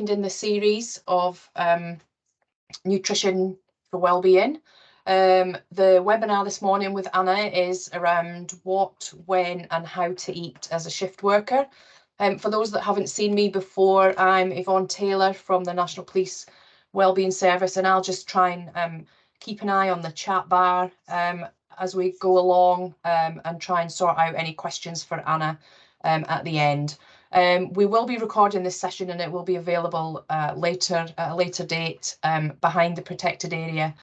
in the series of nutrition for well-being. The webinar this morning with Anna is around what, when and how to eat as a shift worker. For those that haven't seen me before, I'm Yvonne Taylor from the National Police Wellbeing Service, and I'll just try and keep an eye on the chat bar as we go along and try and sort out any questions for Anna at the end. We will be recording this session and it will be available later at a later date behind the protected area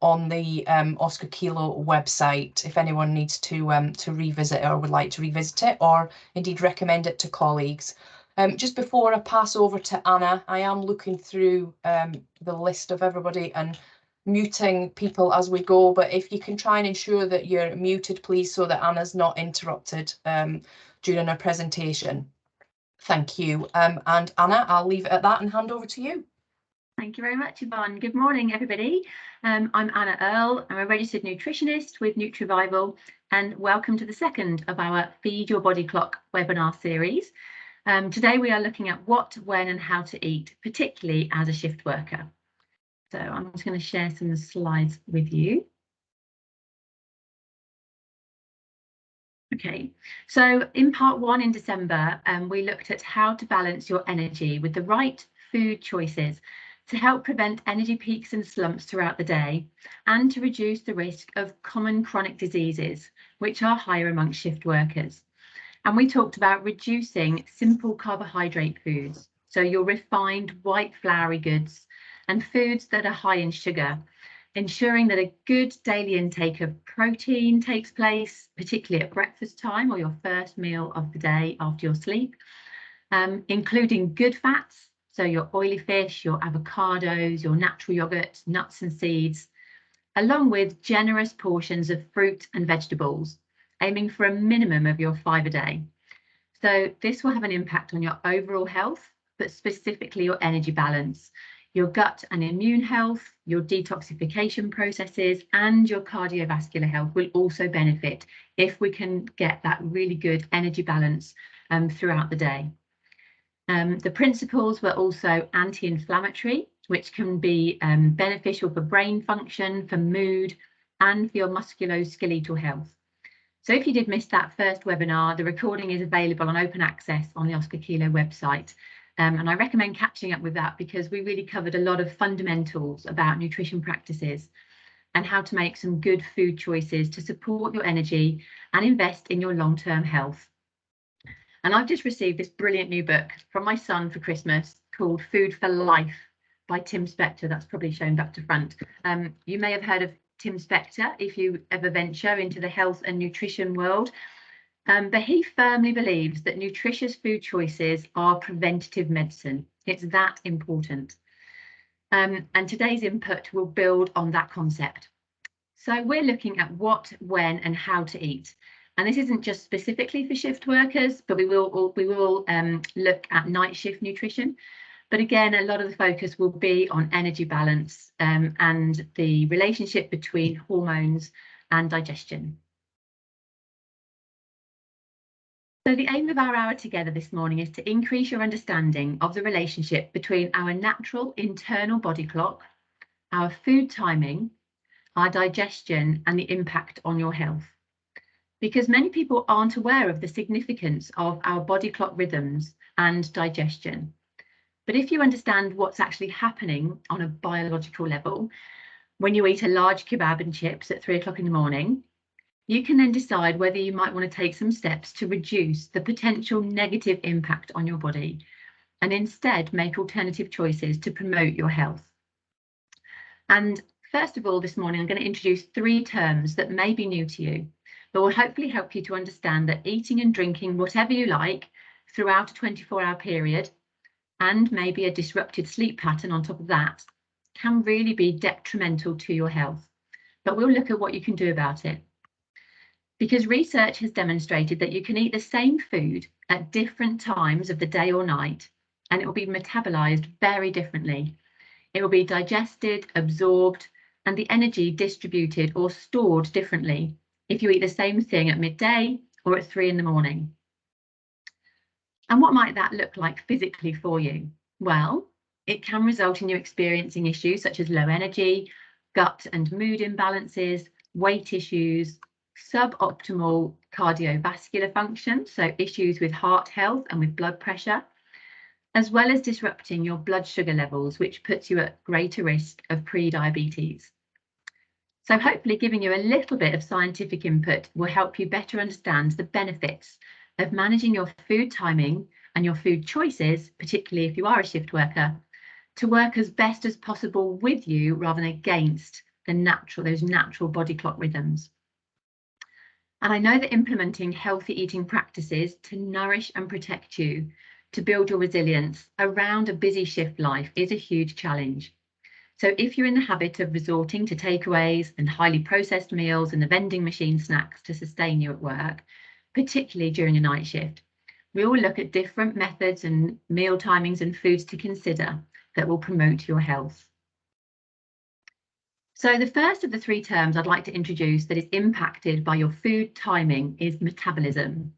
on the Oscar Kilo website if anyone needs to revisit or would like to revisit it, or indeed recommend it to colleagues. Just before I pass over to Anna, I am looking through the list of everybody and muting people as we go, but if you can try and ensure that you're muted, please, so that Anna's not interrupted during her presentation. Thank you. And Anna, I'll leave it at that and hand over to you. Thank you very much, Yvonne. Good morning, everybody. I'm Anna Earle. I'm a registered nutritionist with Nutrivival, and welcome to the second of our Feed Your Body Clock webinar series. Today we are looking at what, when and how to eat, particularly as a shift worker. So I'm just going to share some slides with you. Okay, so in part one in December, we looked at how to balance your energy with the right food choices to help prevent energy peaks and slumps throughout the day and to reduce the risk of common chronic diseases, which are higher amongst shift workers. And we talked about reducing simple carbohydrate foods, so your refined white floury goods and foods that are high in sugar, ensuring that a good daily intake of protein takes place, particularly at breakfast time or your first meal of the day after your sleep, including good fats, so your oily fish, your avocados, your natural yogurt, nuts and seeds, along with generous portions of fruit and vegetables, aiming for a minimum of your 5 a day. So this will have an impact on your overall health, but specifically your energy balance, your gut and immune health, your detoxification processes, and your cardiovascular health will also benefit if we can get that really good energy balance throughout the day. The principles were also anti-inflammatory, which can be beneficial for brain function, for mood, and for your musculoskeletal health. So if you did miss that first webinar, the recording is available on open access on the Oscar Kilo website. And I recommend catching up with that because we really covered a lot of fundamentals about nutrition practices and how to make some good food choices to support your energy and invest in your long-term health. And I've just received this brilliant new book from my son for Christmas called Food for Life by Tim Spector. That's probably shown back to front. You may have heard of Tim Spector if you ever venture into the health and nutrition world. But he firmly believes that nutritious food choices are preventative medicine. It's that important. And today's input will build on that concept. So we're looking at what, when and how to eat. And this isn't just specifically for shift workers, but we will look at night shift nutrition. But again, a lot of the focus will be on energy balance and the relationship between hormones and digestion. So the aim of our hour together this morning is to increase your understanding of the relationship between our natural internal body clock, our food timing, our digestion, and the impact on your health. Because many people aren't aware of the significance of our body clock rhythms and digestion. But if you understand what's actually happening on a biological level, when you eat a large kebab and chips at 3 o'clock in the morning, you can then decide whether you might want to take some steps to reduce the potential negative impact on your body and instead make alternative choices to promote your health. And first of all, this morning, I'm going to introduce 3 terms that may be new to you, but will hopefully help you to understand that eating and drinking whatever you like throughout a 24-hour period, and maybe a disrupted sleep pattern on top of that, can really be detrimental to your health. But we'll look at what you can do about it. Because research has demonstrated that you can eat the same food at different times of the day or night, and it will be metabolized very differently. It will be digested, absorbed, and the energy distributed or stored differently if you eat the same thing at midday or at 3 in the morning. And what might that look like physically for you? Well, It can result in you experiencing issues such as low energy, gut and mood imbalances, weight issues, suboptimal cardiovascular function, so issues with heart health and with blood pressure, as well as disrupting your blood sugar levels, which puts you at greater risk of pre-diabetes. So hopefully giving you a little bit of scientific input will help you better understand the benefits of managing your food timing and your food choices, particularly if you are a shift worker, to work as best as possible with you rather than against those natural body clock rhythms. And I know that implementing healthy eating practices to nourish and protect you, to build your resilience around a busy shift life is a huge challenge. So if you're in the habit of resorting to takeaways and highly processed meals and the vending machine snacks to sustain you at work, particularly during a night shift, we will look at different methods and meal timings and foods to consider that will promote your health. So the first of the three terms I'd like to introduce that is impacted by your food timing is metabolism.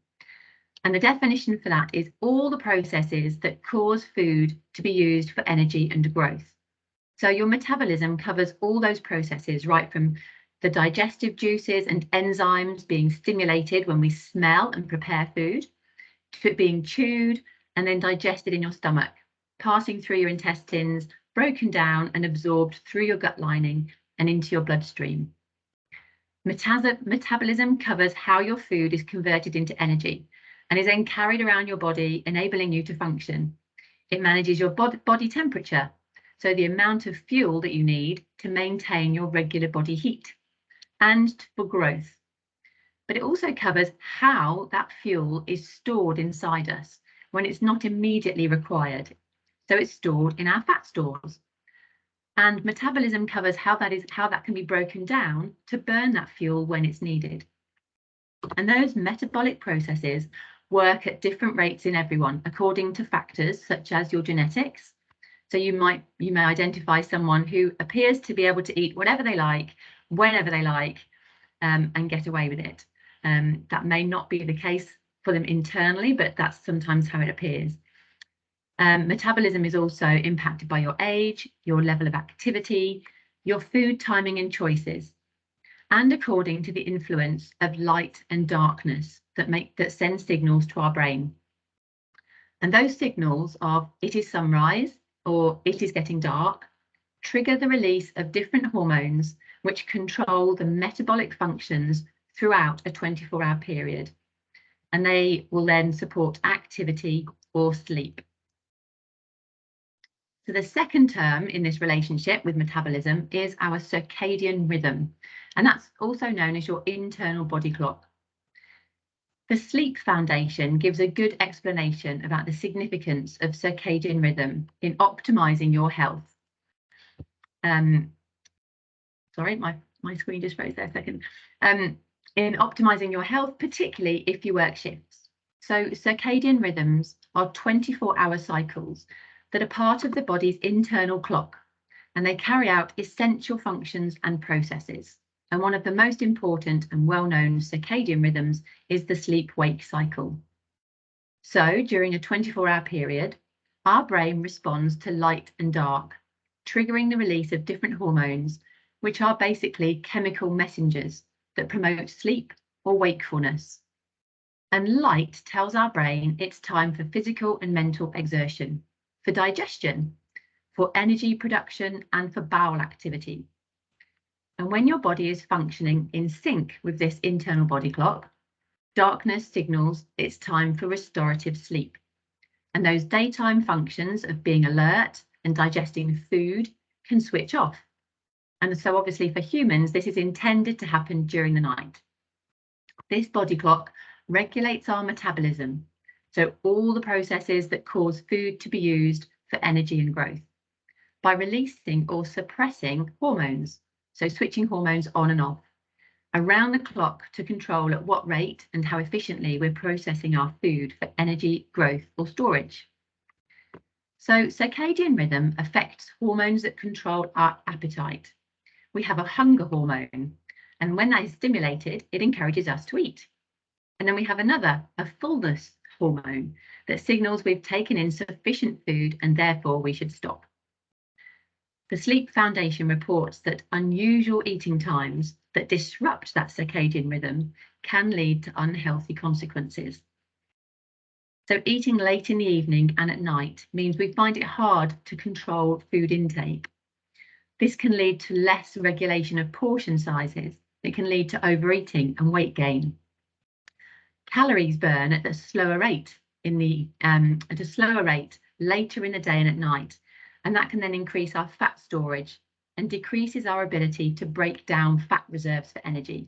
And the definition for that is all the processes that cause food to be used for energy and growth. So your metabolism covers all those processes, right from the digestive juices and enzymes being stimulated when we smell and prepare food, to it being chewed and then digested in your stomach, passing through your intestines, broken down and absorbed through your gut lining and into your bloodstream. Metabolism covers how your food is converted into energy and is then carried around your body, enabling you to function. It manages your body temperature, so the amount of fuel that you need to maintain your regular body heat and for growth. But it also covers how that fuel is stored inside us when it's not immediately required. So it's stored in our fat stores. And metabolism covers how that can be broken down to burn that fuel when it's needed. And those metabolic processes work at different rates in everyone according to factors such as your genetics. So you may identify someone who appears to be able to eat whatever they like, whenever they like, and get away with it. That may not be the case for them internally, but that's sometimes how it appears. Metabolism is also impacted by your age, your level of activity, your food timing and choices, and according to the influence of light and darkness that send signals to our brain. And those signals are it is sunrise or it is getting dark, trigger the release of different hormones which control the metabolic functions throughout a 24-hour period. And they will then support activity or sleep. So the second term in this relationship with metabolism is our circadian rhythm, and that's also known as your internal body clock. The Sleep Foundation gives a good explanation about the significance of circadian rhythm in optimizing your health. Sorry, my screen just froze there a second. In optimizing your health, particularly if you work shifts. So circadian rhythms are 24-hour cycles that are part of the body's internal clock, and they carry out essential functions and processes. And one of the most important and well-known circadian rhythms is the sleep-wake cycle. So during a 24-hour period, our brain responds to light and dark, triggering the release of different hormones, which are basically chemical messengers that promote sleep or wakefulness. And light tells our brain it's time for physical and mental exertion, for digestion, for energy production, and for bowel activity. And when your body is functioning in sync with this internal body clock, darkness signals it's time for restorative sleep. And those daytime functions of being alert and digesting food can switch off. And so obviously for humans, this is intended to happen during the night. This body clock regulates our metabolism, so all the processes that cause food to be used for energy and growth, by releasing or suppressing hormones, so switching hormones on and off, around the clock to control at what rate and how efficiently we're processing our food for energy, growth, or storage. So circadian rhythm affects hormones that control our appetite. We have a hunger hormone, and when that is stimulated, it encourages us to eat. And then we have another, a fullness hormone, that signals we've taken in sufficient food and therefore we should stop. The Sleep Foundation reports that unusual eating times that disrupt that circadian rhythm can lead to unhealthy consequences. So eating late in the evening and at night means we find it hard to control food intake. This can lead to less regulation of portion sizes. It can lead to overeating and weight gain. Calories burn at a slower rate later in the day and at night, and that can then increase our fat storage and decreases our ability to break down fat reserves for energy.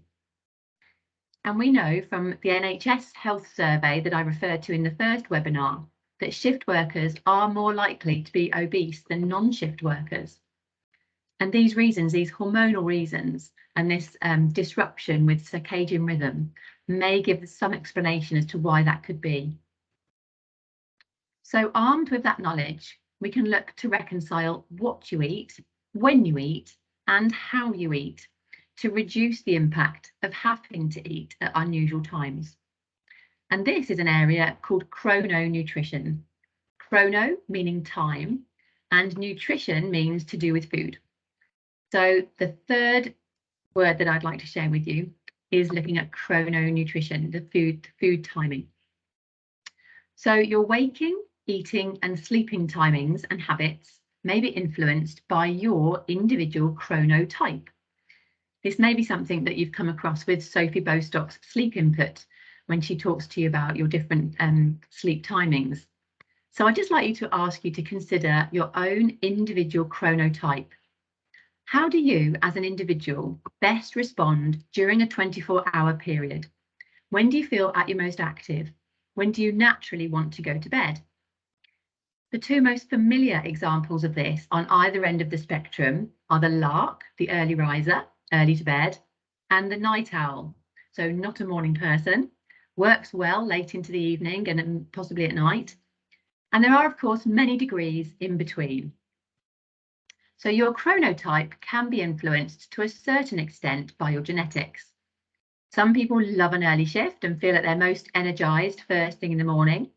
And we know from the NHS health survey that I referred to in the first webinar that shift workers are more likely to be obese than non-shift workers. And these reasons, these hormonal reasons, and this disruption with circadian rhythm may give some explanation as to why that could be. So armed with that knowledge, we can look to reconcile what you eat, when you eat, and how you eat to reduce the impact of having to eat at unusual times. And this is an area called chrononutrition. Chrono meaning time, and nutrition means to do with food. So the third word that I'd like to share with you is looking at chrononutrition, the food timing. So your waking, eating and sleeping timings and habits may be influenced by your individual chronotype. This may be something that you've come across with Sophie Bostock's sleep input when she talks to you about your different sleep timings. So I'd just like you to ask you to consider your own individual chronotype. How do you, as an individual, best respond during a 24-hour period? When do you feel at your most active? When do you naturally want to go to bed? The two most familiar examples of this on either end of the spectrum are the lark, the early riser, early to bed, and the night owl, so not a morning person, works well late into the evening and possibly at night. And there are, of course, many degrees in between. So your chronotype can be influenced to a certain extent by your genetics. Some people love an early shift and feel that they're most energized first thing in the morning.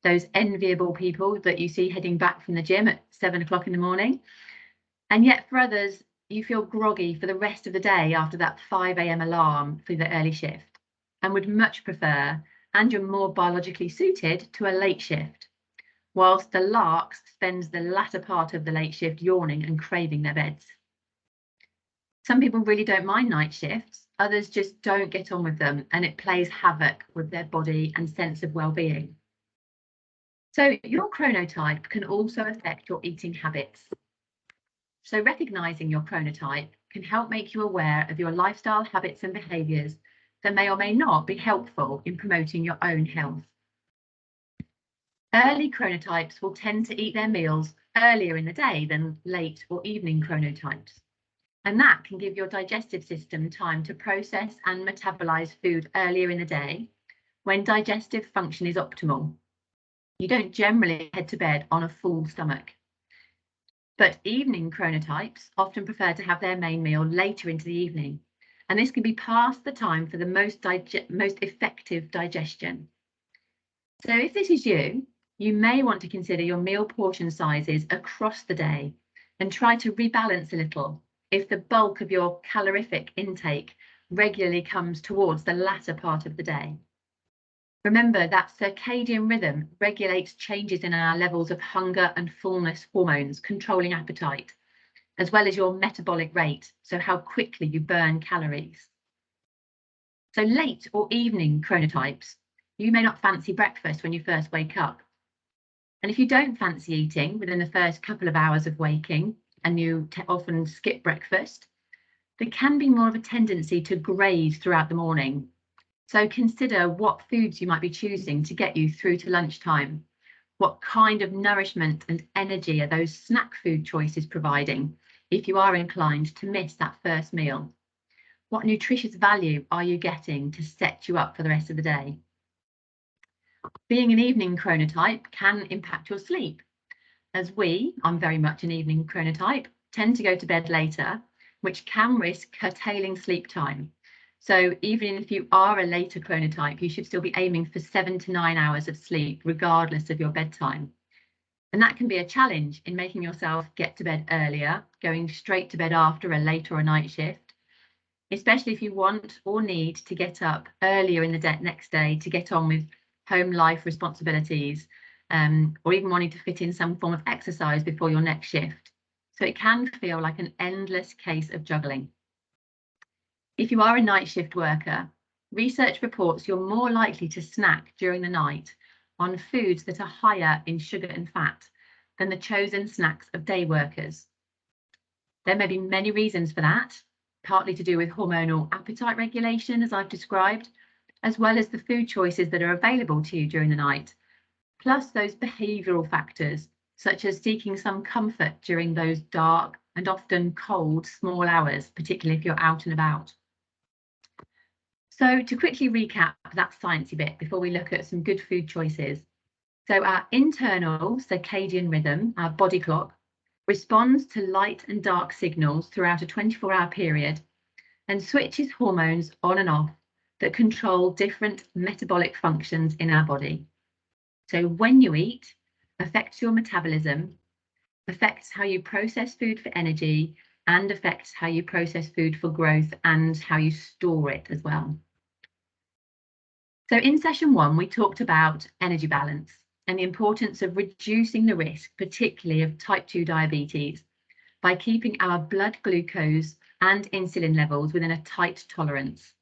Those enviable people that you see heading back from the gym at 7 o'clock in the morning. And yet for others, you feel groggy for the rest of the day after that 5 a.m. alarm for the early shift and would much prefer, and you're more biologically suited to a late shift. Whilst the lark spends the latter part of the late shift yawning and craving their beds. Some people really don't mind night shifts, others just don't get on with them, and it plays havoc with their body and sense of well-being. So your chronotype can also affect your eating habits. So recognizing your chronotype can help make you aware of your lifestyle habits and behaviors that may or may not be helpful in promoting your own health. Early chronotypes will tend to eat their meals earlier in the day than late or evening chronotypes. And that can give your digestive system time to process and metabolize food earlier in the day when digestive function is optimal. You don't generally head to bed on a full stomach. But evening chronotypes often prefer to have their main meal later into the evening. And this can be past the time for the most effective digestion. So if this is you, you may want to consider your meal portion sizes across the day and try to rebalance a little if the bulk of your calorific intake regularly comes towards the latter part of the day. Remember that circadian rhythm regulates changes in our levels of hunger and fullness hormones, controlling appetite, as well as your metabolic rate, so how quickly you burn calories. So late or evening chronotypes, you may not fancy breakfast when you first wake up. And if you don't fancy eating within the first couple of hours of waking, and you often skip breakfast, there can be more of a tendency to graze throughout the morning. So consider what foods you might be choosing to get you through to lunchtime. What kind of nourishment and energy are those snack food choices providing if you are inclined to miss that first meal? What nutritious value are you getting to set you up for the rest of the day? Being an evening chronotype can impact your sleep, as I'm very much an evening chronotype, tend to go to bed later, which can risk curtailing sleep time. So even if you are a later chronotype, you should still be aiming for 7 to 9 hours of sleep, regardless of your bedtime. And that can be a challenge in making yourself get to bed earlier, going straight to bed after a late or a night shift, especially if you want or need to get up earlier in the next day to get on with home life responsibilities, or even wanting to fit in some form of exercise before your next shift. So it can feel like an endless case of juggling. If you are a night shift worker, research reports you're more likely to snack during the night on foods that are higher in sugar and fat than the chosen snacks of day workers. There may be many reasons for that, partly to do with hormonal appetite regulation, as I've described, as well as the food choices that are available to you during the night, plus those behavioural factors, such as seeking some comfort during those dark and often cold small hours, particularly if you're out and about. So to quickly recap that sciencey bit before we look at some good food choices. So our internal circadian rhythm, our body clock, responds to light and dark signals throughout a 24-hour period and switches hormones on and off that control different metabolic functions in our body. So when you eat affects your metabolism, affects how you process food for energy, and affects how you process food for growth and how you store it as well. So in session 1, we talked about energy balance and the importance of reducing the risk, particularly of type 2 diabetes, by keeping our blood glucose and insulin levels within a tight tolerance.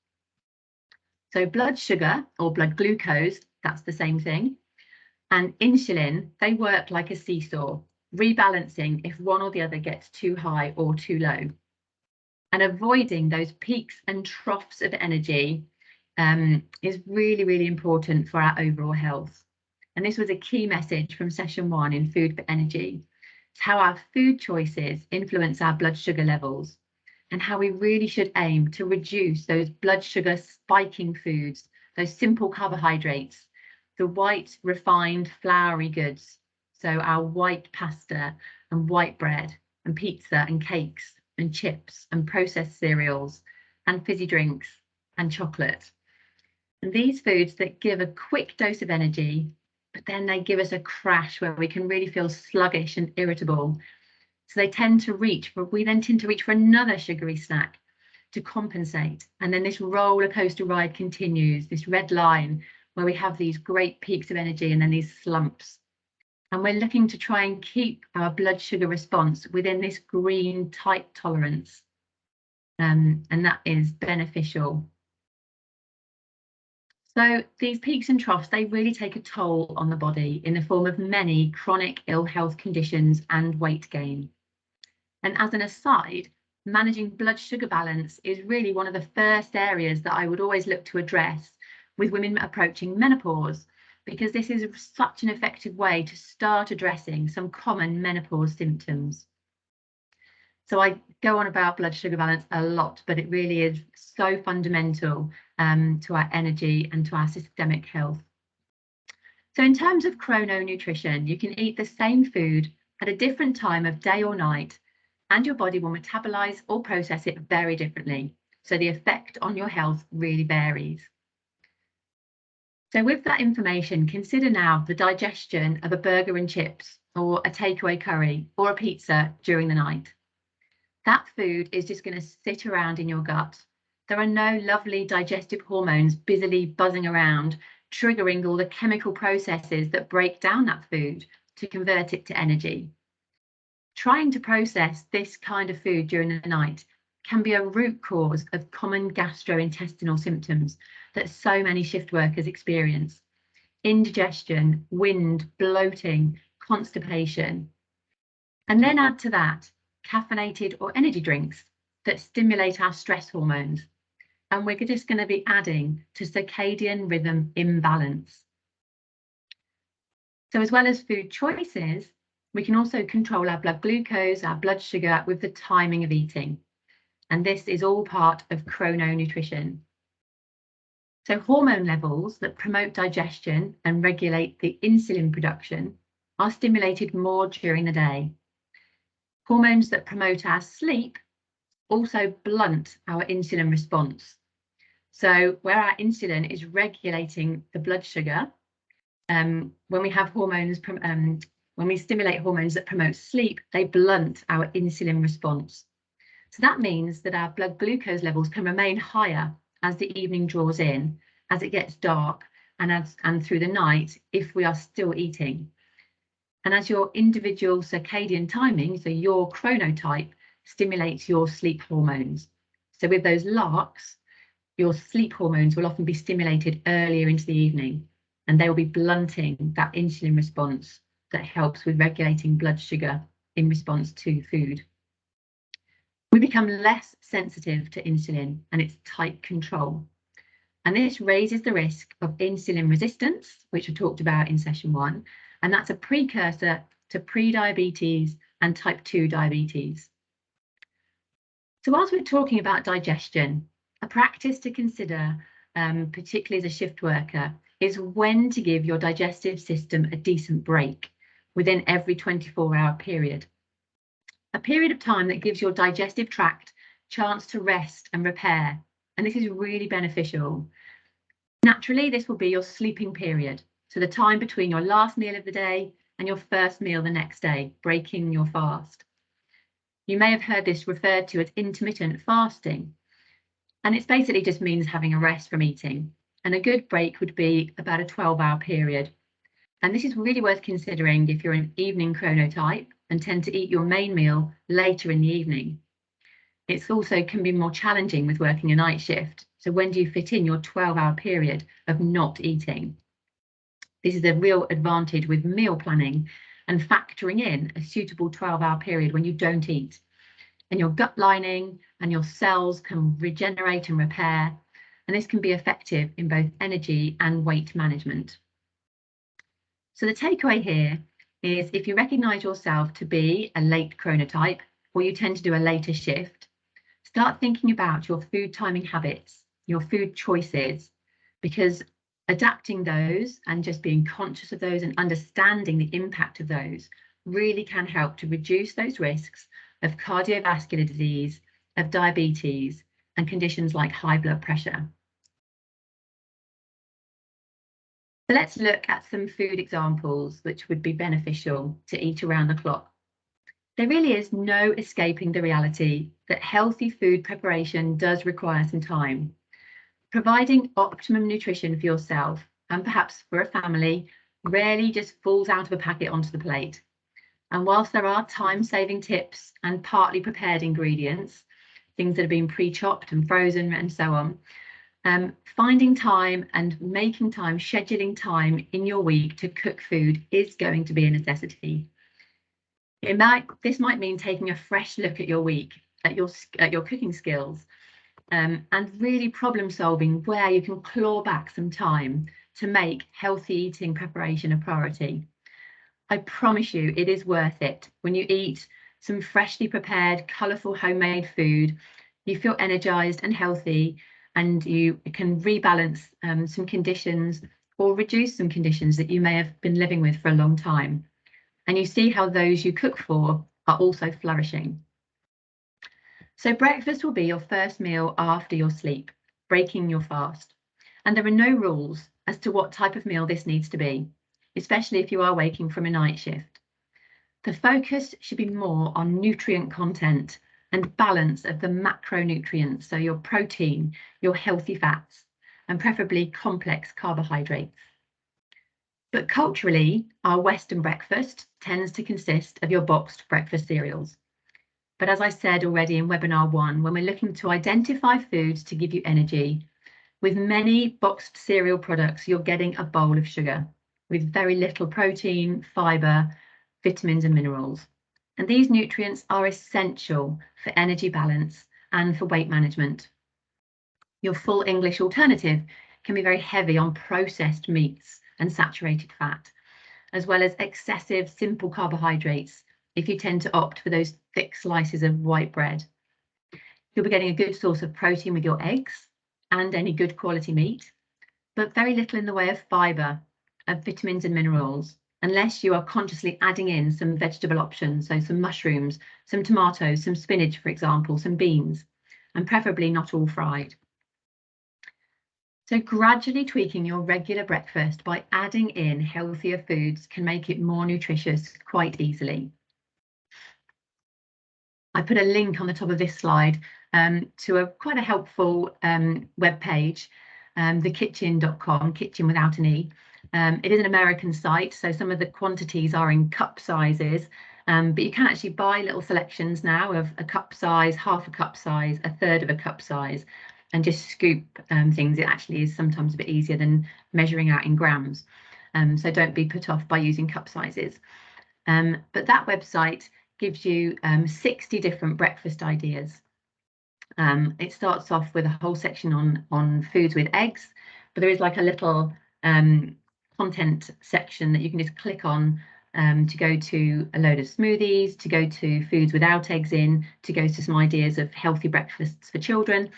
So blood sugar or blood glucose, that's the same thing, and insulin, they work like a seesaw, rebalancing if one or the other gets too high or too low. And avoiding those peaks and troughs of energy is really, really important for our overall health. And this was a key message from session 1 in Food for Energy. It's how our food choices influence our blood sugar levels and how we really should aim to reduce those blood sugar spiking foods, those simple carbohydrates, the white, refined, floury goods. So our white pasta and white bread and pizza and cakes and chips and processed cereals and fizzy drinks and chocolate. And these foods that give a quick dose of energy, but then they give us a crash where we can really feel sluggish and irritable. So we then tend to reach for another sugary snack to compensate. And then this roller coaster ride continues, this red line where we have these great peaks of energy and then these slumps. And we're looking to try and keep our blood sugar response within this green tight tolerance. And that is beneficial. So these peaks and troughs, they really take a toll on the body in the form of many chronic ill health conditions and weight gain. And as an aside, managing blood sugar balance is really one of the first areas that I would always look to address with women approaching menopause, because this is such an effective way to start addressing some common menopause symptoms. So I go on about blood sugar balance a lot, but it really is so fundamental to our energy and to our systemic health. So in terms of chrononutrition, you can eat the same food at a different time of day or night, and your body will metabolize or process it very differently. So the effect on your health really varies. So with that information, consider now the digestion of a burger and chips or a takeaway curry or a pizza during the night. That food is just going to sit around in your gut. There are no lovely digestive hormones busily buzzing around, triggering all the chemical processes that break down that food to convert it to energy. Trying to process this kind of food during the night can be a root cause of common gastrointestinal symptoms that so many shift workers experience: indigestion, wind, bloating, constipation. And then add to that caffeinated or energy drinks that stimulate our stress hormones. And we're just going to be adding to circadian rhythm imbalance. So as well as food choices, we can also control our blood glucose, our blood sugar with the timing of eating. And this is all part of chrononutrition. So hormone levels that promote digestion and regulate the insulin production are stimulated more during the day. Hormones that promote our sleep also blunt our insulin response. So where our insulin is regulating the blood sugar, when we have hormones when we stimulate hormones that promote sleep, they blunt our insulin response. So that means that our blood glucose levels can remain higher as the evening draws in, as it gets dark, and through the night if we are still eating. And as your individual circadian timing, so your chronotype, stimulates your sleep hormones. So with those larks, your sleep hormones will often be stimulated earlier into the evening, and they will be blunting that insulin response that helps with regulating blood sugar in response to food. We become less sensitive to insulin and its tight control. And this raises the risk of insulin resistance, which we talked about in session 1, and that's a precursor to pre-diabetes and type 2 diabetes. So whilst we're talking about digestion, a practice to consider, particularly as a shift worker, is when to give your digestive system a decent break within every 24-hour period. A period of time that gives your digestive tract chance to rest and repair, and this is really beneficial. Naturally, this will be your sleeping period, so the time between your last meal of the day and your first meal the next day, breaking your fast. You may have heard this referred to as intermittent fasting, and it basically just means having a rest from eating, and a good break would be about a 12-hour period. And this is really worth considering if you're an evening chronotype and tend to eat your main meal later in the evening. It also can be more challenging with working a night shift. So when do you fit in your 12-hour period of not eating? This is a real advantage with meal planning and factoring in a suitable 12-hour period when you don't eat. And your gut lining and your cells can regenerate and repair. And this can be effective in both energy and weight management. So the takeaway here is if you recognise yourself to be a late chronotype, or you tend to do a later shift, start thinking about your food timing habits, your food choices, because adapting those and just being conscious of those and understanding the impact of those really can help to reduce those risks of cardiovascular disease, of diabetes, and conditions like high blood pressure. So let's look at some food examples which would be beneficial to eat around the clock. There really is no escaping the reality that healthy food preparation does require some time. Providing optimum nutrition for yourself and perhaps for a family rarely just falls out of a packet onto the plate. And whilst there are time-saving tips and partly prepared ingredients, things that have been pre-chopped and frozen and so on, finding time and making time, scheduling time in your week to cook food is going to be a necessity. This might mean taking a fresh look at your week, at your cooking skills, and really problem solving where you can claw back some time to make healthy eating preparation a priority. I promise you it is worth it. When you eat some freshly prepared, colourful homemade food, you feel energised and healthy, and you can rebalance some conditions or reduce some conditions that you may have been living with for a long time. And you see how those you cook for are also flourishing. So breakfast will be your first meal after your sleep, breaking your fast. And there are no rules as to what type of meal this needs to be, especially if you are waking from a night shift. The focus should be more on nutrient content and balance of the macronutrients, so your protein, your healthy fats, and preferably complex carbohydrates. But culturally, our Western breakfast tends to consist of your boxed breakfast cereals. But as I said already in webinar 1, when we're looking to identify foods to give you energy, with many boxed cereal products, you're getting a bowl of sugar with very little protein, fibre, vitamins and minerals. And these nutrients are essential for energy balance and for weight management. Your full English alternative can be very heavy on processed meats and saturated fat, as well as excessive simple carbohydrates if you tend to opt for those thick slices of white bread. You'll be getting a good source of protein with your eggs and any good quality meat, but very little in the way of fibre, of vitamins and minerals, unless you are consciously adding in some vegetable options, so some mushrooms, some tomatoes, some spinach, for example, some beans, and preferably not all fried. So gradually tweaking your regular breakfast by adding in healthier foods can make it more nutritious quite easily. I put a link on the top of this slide to quite a helpful web page, thekitchen.com, kitchen without an E. It is an American site, so some of the quantities are in cup sizes, but you can actually buy little selections now of a cup size, half a cup size, a third of a cup size, and just scoop things. It actually is sometimes a bit easier than measuring out in grams. So don't be put off by using cup sizes. But that website gives you 60 different breakfast ideas. It starts off with a whole section on foods with eggs, but there is like a little content section that you can just click on to go to a load of smoothies, to go to foods without eggs in, to go to some ideas of healthy breakfasts for children.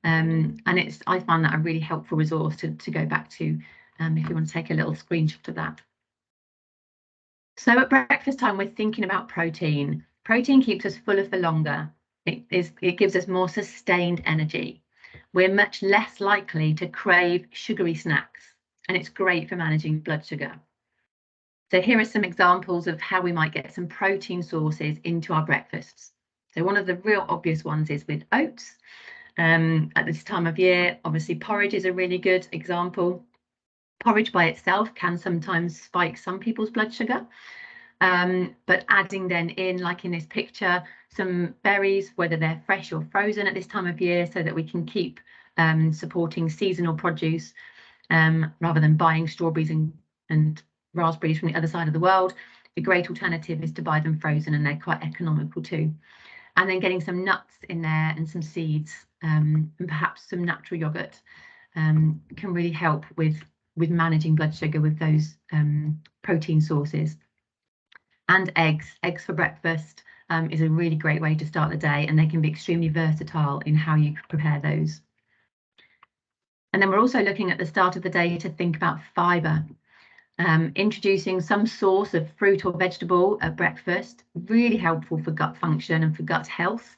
And I find that a really helpful resource to go back to if you want to take a little screenshot of that. So at breakfast time, we're thinking about protein. Protein keeps us fuller for longer. It gives us more sustained energy. We're much less likely to crave sugary snacks, and it's great for managing blood sugar. So here are some examples of how we might get some protein sources into our breakfasts. So one of the real obvious ones is with oats. At this time of year, obviously porridge is a really good example. Porridge by itself can sometimes spike some people's blood sugar, but adding then in, like in this picture, some berries, whether they're fresh or frozen at this time of year, so that we can keep supporting seasonal produce rather than buying strawberries and raspberries from the other side of the world. A great alternative is to buy them frozen, and they're quite economical too. And then getting some nuts in there and some seeds and perhaps some natural yogurt can really help with managing blood sugar with those protein sources. And eggs for breakfast is a really great way to start the day, and they can be extremely versatile in how you prepare those. And then we're also looking at the start of the day to think about fibre. Introducing some source of fruit or vegetable at breakfast, really helpful for gut function and for gut health.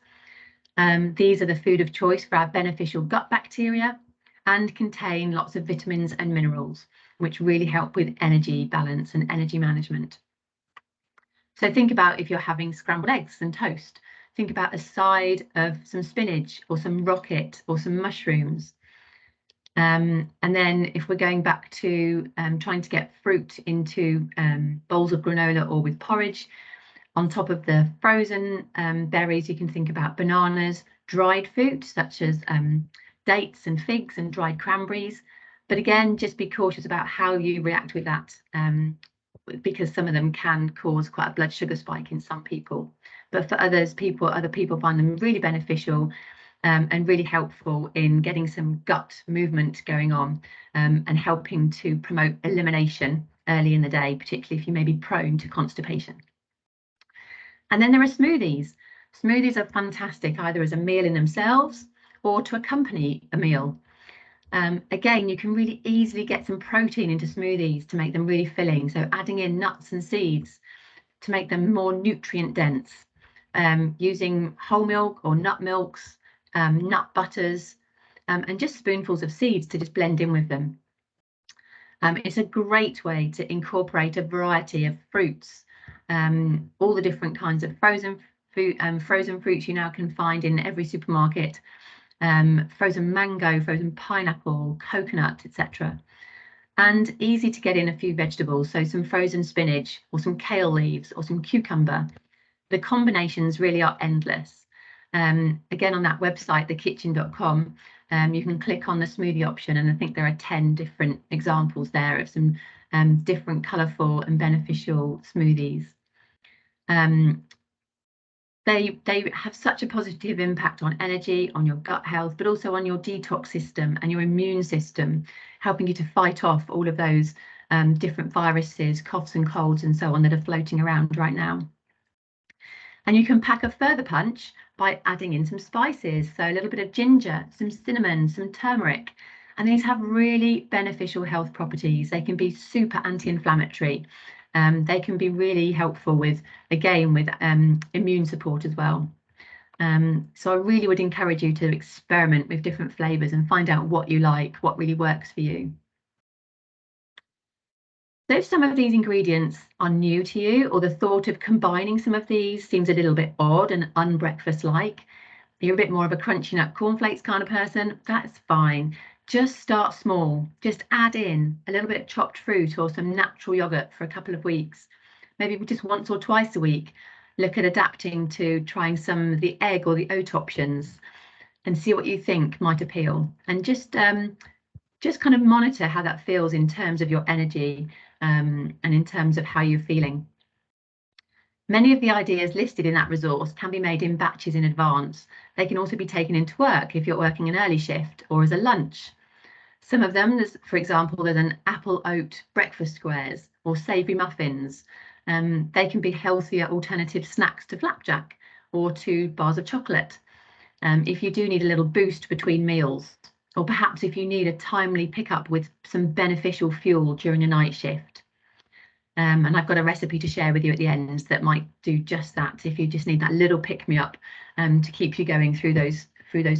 These are the food of choice for our beneficial gut bacteria and contain lots of vitamins and minerals, which really help with energy balance and energy management. So think about if you're having scrambled eggs and toast, think about a side of some spinach or some rocket or some mushrooms. And then if we're going back to trying to get fruit into bowls of granola or with porridge, on top of the frozen berries, you can think about bananas, dried fruit such as dates and figs and dried cranberries. But again, just be cautious about how you react with that, because some of them can cause quite a blood sugar spike in some people. But for other people find them really beneficial and really helpful in getting some gut movement going on and helping to promote elimination early in the day, particularly if you may be prone to constipation. And then there are smoothies. Smoothies are fantastic, either as a meal in themselves or to accompany a meal. Again, you can really easily get some protein into smoothies to make them really filling. So adding in nuts and seeds to make them more nutrient dense, using whole milk or nut milks, nut butters, and just spoonfuls of seeds to just blend in with them. It's a great way to incorporate a variety of fruits, all the different kinds of frozen fruits you now can find in every supermarket, frozen mango, frozen pineapple, coconut, etc. And easy to get in a few vegetables, so some frozen spinach or some kale leaves or some cucumber. The combinations really are endless. Again, on that website, thekitchen.com, you can click on the smoothie option, and I think there are 10 different examples there of some different colourful and beneficial smoothies. They have such a positive impact on energy, on your gut health, but also on your detox system and your immune system, helping you to fight off all of those different viruses, coughs and colds and so on that are floating around right now. And you can pack a further punch by adding in some spices, so a little bit of ginger, some cinnamon, some turmeric, and these have really beneficial health properties. They can be super anti-inflammatory. They can be really helpful with, again, with immune support as well. So I really would encourage you to experiment with different flavours and find out what you like, what really works for you. So if some of these ingredients are new to you, or the thought of combining some of these seems a little bit odd and unbreakfast-like, you're a bit more of a crunchy nut cornflakes kind of person, that's fine. Just start small. Just add in a little bit of chopped fruit or some natural yogurt for a couple of weeks. Maybe just once or twice a week. Look at adapting to trying some of the egg or the oat options and see what you think might appeal. And just kind of monitor how that feels in terms of your energy and in terms of how you're feeling. Many of the ideas listed in that resource can be made in batches in advance. They can also be taken into work if you're working an early shift or as a lunch. Some of them, for example, there's an apple oat breakfast squares or savoury muffins. They can be healthier alternative snacks to flapjack or to bars of chocolate. If you do need a little boost between meals, or perhaps if you need a timely pickup with some beneficial fuel during a night shift. And I've got a recipe to share with you at the end that might do just that if you just need that little pick-me-up to keep you going through those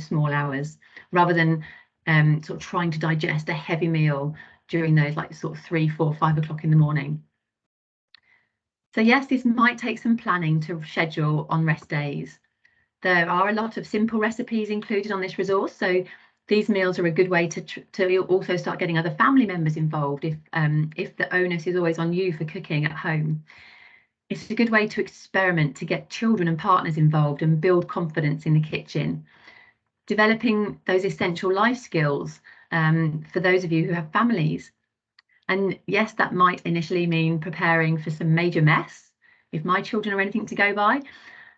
small hours, rather than sort of trying to digest a heavy meal during those like sort of 3, 4, 5 o'clock in the morning. So yes, this might take some planning to schedule on rest days. There are a lot of simple recipes included on this resource, so these meals are a good way to also start getting other family members involved if the onus is always on you for cooking at home. It's a good way to experiment, to get children and partners involved and build confidence in the kitchen. Developing those essential life skills for those of you who have families. And yes, that might initially mean preparing for some major mess, if my children are anything to go by.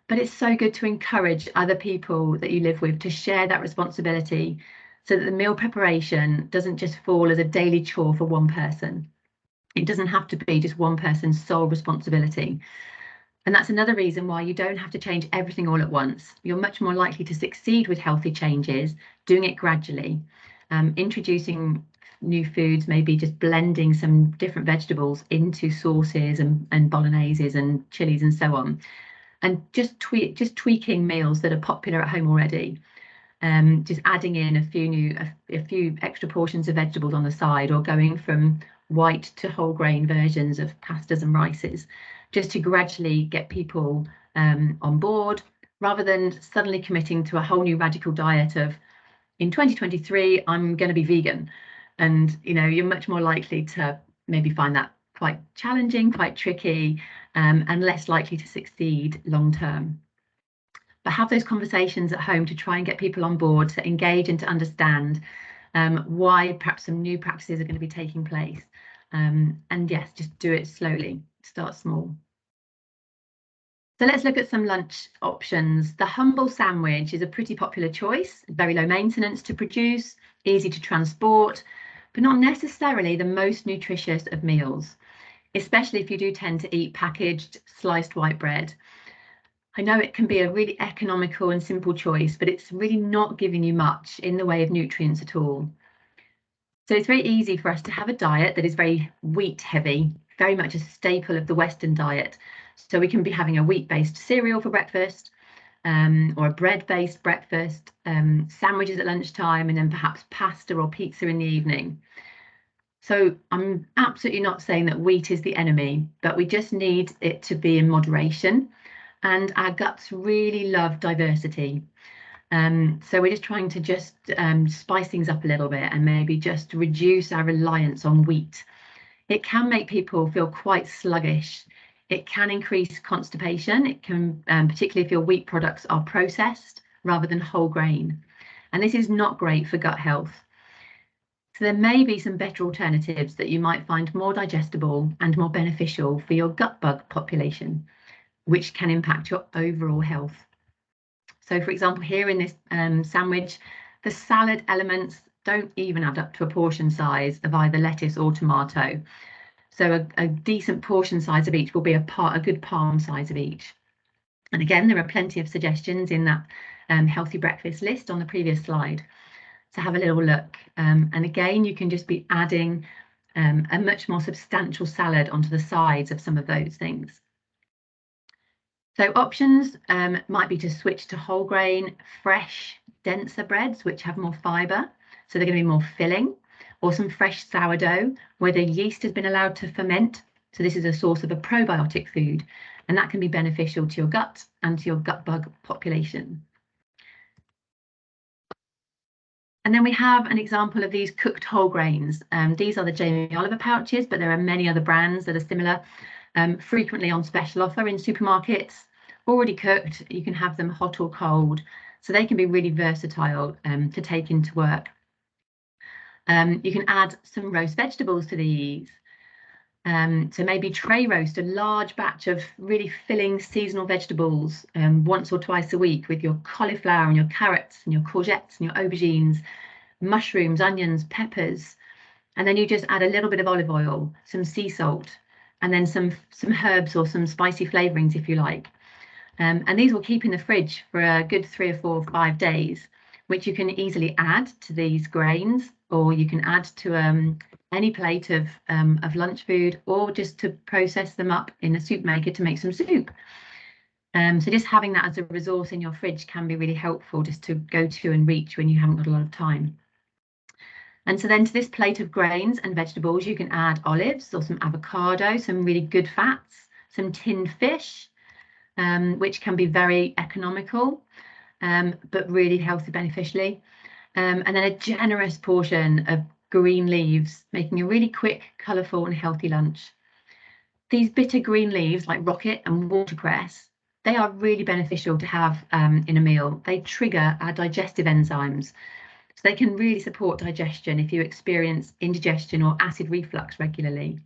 But it's so good to encourage other people that you live with to share that responsibility so that the meal preparation doesn't just fall as a daily chore for one person. It doesn't have to be just one person's sole responsibility. And that's another reason why you don't have to change everything all at once. You're much more likely to succeed with healthy changes, doing it gradually, introducing new foods, maybe just blending some different vegetables into sauces and bologneses and chilies and so on. And just tweaking meals that are popular at home already. Just adding in a few extra portions of vegetables on the side, or going from white to whole grain versions of pastas and rices, just to gradually get people on board, rather than suddenly committing to a whole new radical diet of, in 2023, I'm going to be vegan. And you're much more likely to maybe find that quite challenging, quite tricky, and less likely to succeed long term. But have those conversations at home to try and get people on board, to engage and to understand why perhaps some new practices are going to be taking place. And yes, just do it slowly, start small. So let's look at some lunch options. The humble sandwich is a pretty popular choice, very low maintenance to produce, easy to transport, but not necessarily the most nutritious of meals, especially if you do tend to eat packaged sliced white bread. I know it can be a really economical and simple choice, but it's really not giving you much in the way of nutrients at all. So it's very easy for us to have a diet that is very wheat heavy, very much a staple of the Western diet. So we can be having a wheat-based cereal for breakfast, or a bread-based breakfast, sandwiches at lunchtime, and then perhaps pasta or pizza in the evening. So I'm absolutely not saying that wheat is the enemy, but we just need it to be in moderation. And our guts really love diversity. So we're just trying to just spice things up a little bit and maybe just reduce our reliance on wheat. It can make people feel quite sluggish. It can increase constipation. It can, particularly if your wheat products are processed rather than whole grain. And this is not great for gut health. So there may be some better alternatives that you might find more digestible and more beneficial for your gut bug population, which can impact your overall health. So for example, here in this sandwich, the salad elements don't even add up to a portion size of either lettuce or tomato. So a decent portion size of each will be a good palm size of each. And again, there are plenty of suggestions in that healthy breakfast list on the previous slide. So have a little look. And again, you can just be adding a much more substantial salad onto the sides of some of those things. So options might be to switch to whole grain, fresh, denser breads, which have more fibre, so they're going to be more filling, or some fresh sourdough where the yeast has been allowed to ferment. So this is a source of a probiotic food, and that can be beneficial to your gut and to your gut bug population. And then we have an example of these cooked whole grains. These are the Jamie Oliver pouches, but there are many other brands that are similar, frequently on special offer in supermarkets. Already cooked, you can have them hot or cold, so they can be really versatile to take into work. You can add some roast vegetables to these. So maybe tray roast a large batch of really filling seasonal vegetables once or twice a week with your cauliflower and your carrots and your courgettes and your aubergines, mushrooms, onions, peppers, and then you just add a little bit of olive oil, some sea salt, and then some herbs or some spicy flavourings if you like. And these will keep in the fridge for a good 3 or 4 or 5 days, which you can easily add to these grains, or you can add to any plate of lunch food, or just to process them up in a soup maker to make some soup. So just having that as a resource in your fridge can be really helpful just to go to and reach when you haven't got a lot of time. And so then to this plate of grains and vegetables, you can add olives or some avocado, some really good fats, some tinned fish, which can be very economical, but really healthy beneficially. And then a generous portion of green leaves, making a really quick, colourful and healthy lunch. These bitter green leaves like rocket and watercress, they are really beneficial to have in a meal. They trigger our digestive enzymes. So they can really support digestion if you experience indigestion or acid reflux regularly.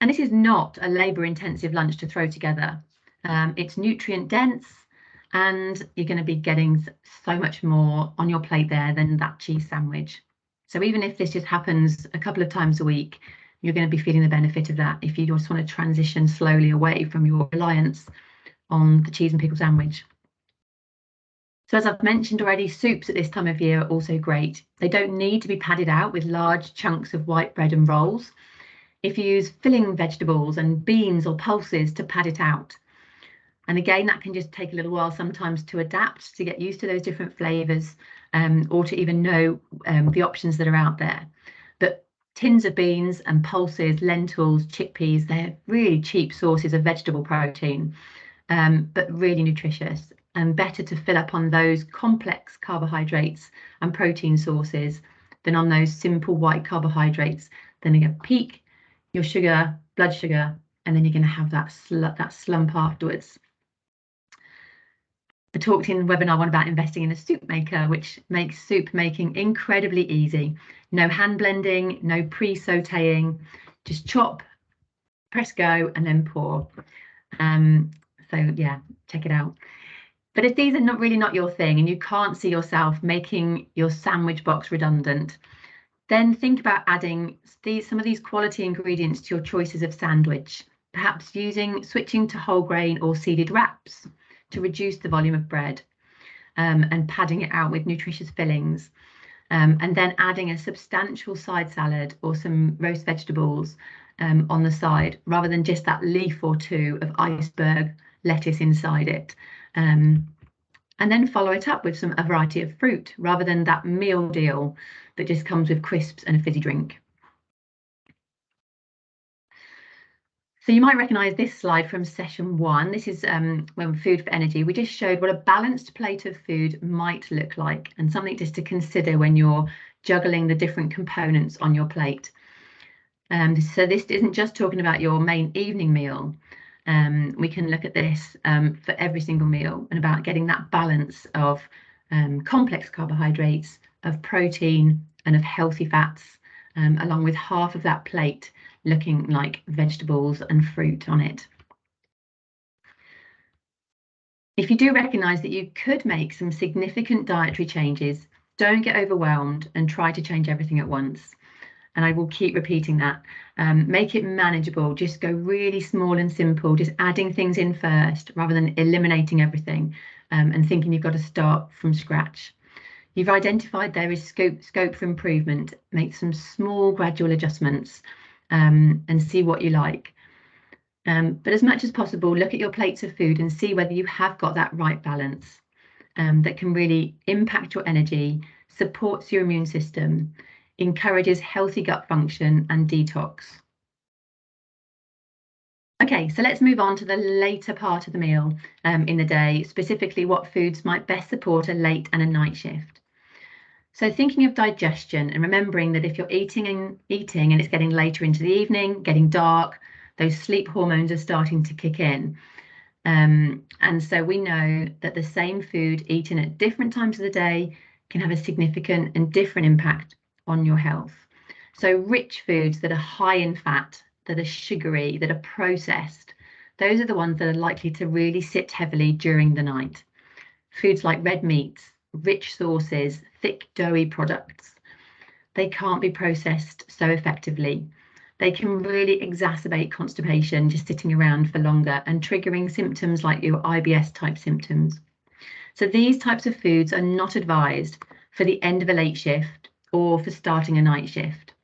And this is not a labour-intensive lunch to throw together. It's nutrient dense, and you're going to be getting so much more on your plate there than that cheese sandwich. So even if this just happens a couple of times a week, you're going to be feeling the benefit of that if you just want to transition slowly away from your reliance on the cheese and pickle sandwich. So as I've mentioned already, soups at this time of year are also great. They don't need to be padded out with large chunks of white bread and rolls. If you use filling vegetables and beans or pulses to pad it out. And again, that can just take a little while sometimes to adapt, to get used to those different flavours, or to even know the options that are out there. But tins of beans and pulses, lentils, chickpeas, they're really cheap sources of vegetable protein, but really nutritious and better to fill up on those complex carbohydrates and protein sources than on those simple white carbohydrates. Then you're going to peak your sugar, blood sugar, and then you're going to have that slump afterwards. I talked in webinar 1 about investing in a soup maker, which makes soup making incredibly easy. No hand blending, no pre-sauteing, just chop, press go, and then pour. So yeah, check it out. But if these are really not your thing and you can't see yourself making your sandwich box redundant, then think about adding some of these quality ingredients to your choices of sandwich, perhaps switching to whole grain or seeded wraps to reduce the volume of bread, and padding it out with nutritious fillings, and then adding a substantial side salad or some roast vegetables on the side, rather than just that leaf or two of iceberg lettuce inside it. And then follow it up with a variety of fruit, rather than that meal deal that just comes with crisps and a fizzy drink. So you might recognise this slide from session 1. This is when Food for Energy. We just showed what a balanced plate of food might look like, and something just to consider when you're juggling the different components on your plate. So this isn't just talking about your main evening meal. We can look at this for every single meal, and about getting that balance of complex carbohydrates, of protein and of healthy fats, along with half of that plate looking like vegetables and fruit on it. If you do recognise that you could make some significant dietary changes, don't get overwhelmed and try to change everything at once. And I will keep repeating that. Make it manageable. Just go really small and simple, just adding things in first rather than eliminating everything and thinking you've got to start from scratch. You've identified there is scope for improvement. Make some small gradual adjustments and see what you like. But as much as possible, look at your plates of food and see whether you have got that right balance that can really impact your energy, supports your immune system, encourages healthy gut function and detox. Okay, so let's move on to the later part of the meal in the day, specifically what foods might best support a late and a night shift. So thinking of digestion and remembering that if you're eating and it's getting later into the evening, getting dark, those sleep hormones are starting to kick in. And so we know that the same food eaten at different times of the day can have a significant and different impact on your health. So rich foods that are high in fat, that are sugary, that are processed, those are the ones that are likely to really sit heavily during the night. Foods like red meats, rich sauces, thick doughy products, they can't be processed so effectively. They can really exacerbate constipation just sitting around for longer and triggering symptoms like your IBS type symptoms. So these types of foods are not advised for the end of a late shift or for starting a night shift.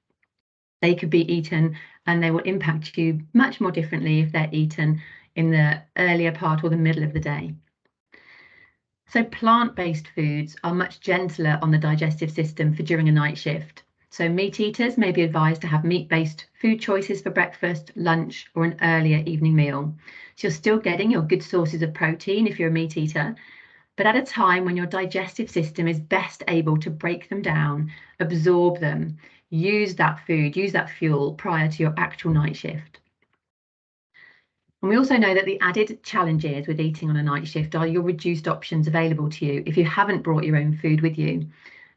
They could be eaten and they will impact you much more differently if they're eaten in the earlier part or the middle of the day. So plant-based foods are much gentler on the digestive system for during a night shift. So meat eaters may be advised to have meat-based food choices for breakfast, lunch, or an earlier evening meal. So you're still getting your good sources of protein if you're a meat eater, but at a time when your digestive system is best able to break them down, absorb them, use that food, use that fuel prior to your actual night shift. And we also know that the added challenges with eating on a night shift are your reduced options available to you if you haven't brought your own food with you,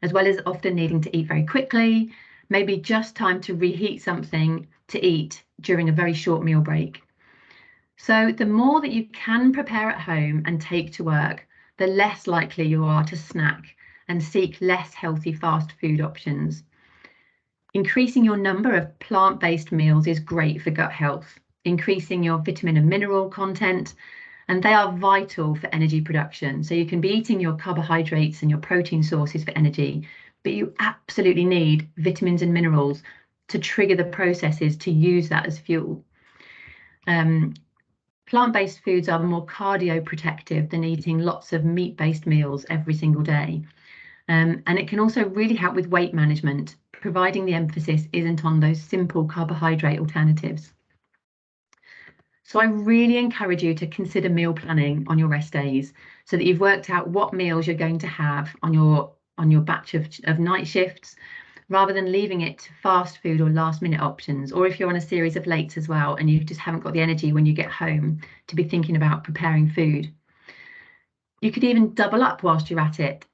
as well as often needing to eat very quickly, maybe just time to reheat something to eat during a very short meal break. So the more that you can prepare at home and take to work, the less likely you are to snack and seek less healthy fast food options. Increasing your number of plant-based meals is great for gut health, increasing your vitamin and mineral content, and they are vital for energy production. So you can be eating your carbohydrates and your protein sources for energy, but you absolutely need vitamins and minerals to trigger the processes to use that as fuel. Plant-based foods are more cardioprotective than eating lots of meat-based meals every single day. And it can also really help with weight management, providing the emphasis isn't on those simple carbohydrate alternatives. So I really encourage you to consider meal planning on your rest days so that you've worked out what meals you're going to have on your batch of night shifts, rather than leaving it to fast food or last minute options, or if you're on a series of lates as well and you just haven't got the energy when you get home to be thinking about preparing food. You could even double up whilst you're at it.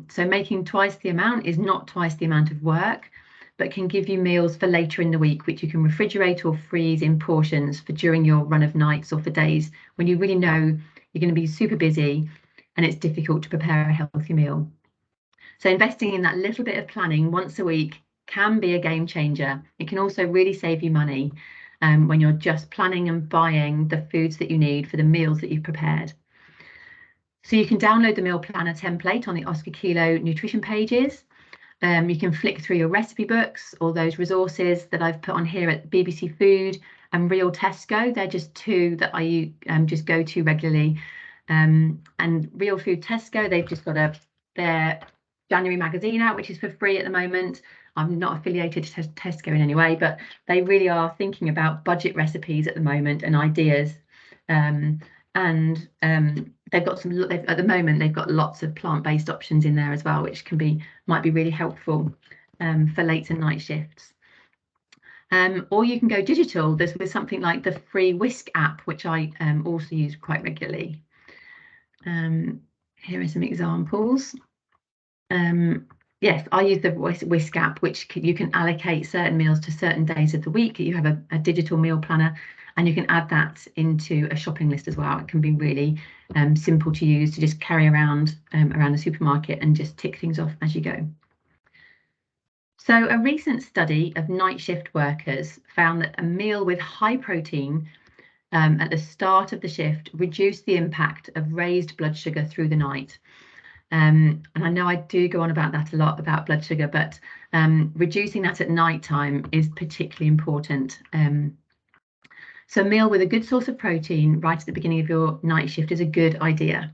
So making twice the amount is not twice the amount of work, but can give you meals for later in the week, which you can refrigerate or freeze in portions for during your run of nights or for days when you really know you're going to be super busy and it's difficult to prepare a healthy meal. So investing in that little bit of planning once a week can be a game changer. It can also really save you money when you're just planning and buying the foods that you need for the meals that you've prepared. So you can download the meal planner template on the Oscar Kilo nutrition pages. You can flick through your recipe books or those resources that I've put on here at BBC Food and Real Tesco. They're just two that I just go to regularly. And Real Food Tesco, they've just got their January magazine out, which is for free at the moment. I'm not affiliated to Tesco in any way, but they really are thinking about budget recipes at the moment and ideas. They've got at the moment they've got lots of plant-based options in there as well, which might be really helpful for late and night shifts. Or you can go digital. There's with something like the free Whisk app, which I also use quite regularly. Here are some examples. Yes, I use the Whisk app, which you can allocate certain meals to certain days of the week. You have a digital meal planner, and you can add that into a shopping list as well. It can be really simple to use, to just carry around the supermarket and just tick things off as you go. So a recent study of night shift workers found that a meal with high protein at the start of the shift reduced the impact of raised blood sugar through the night. And I know I do go on about that a lot, about blood sugar, but reducing that at night time is particularly important. So a meal with a good source of protein right at the beginning of your night shift is a good idea.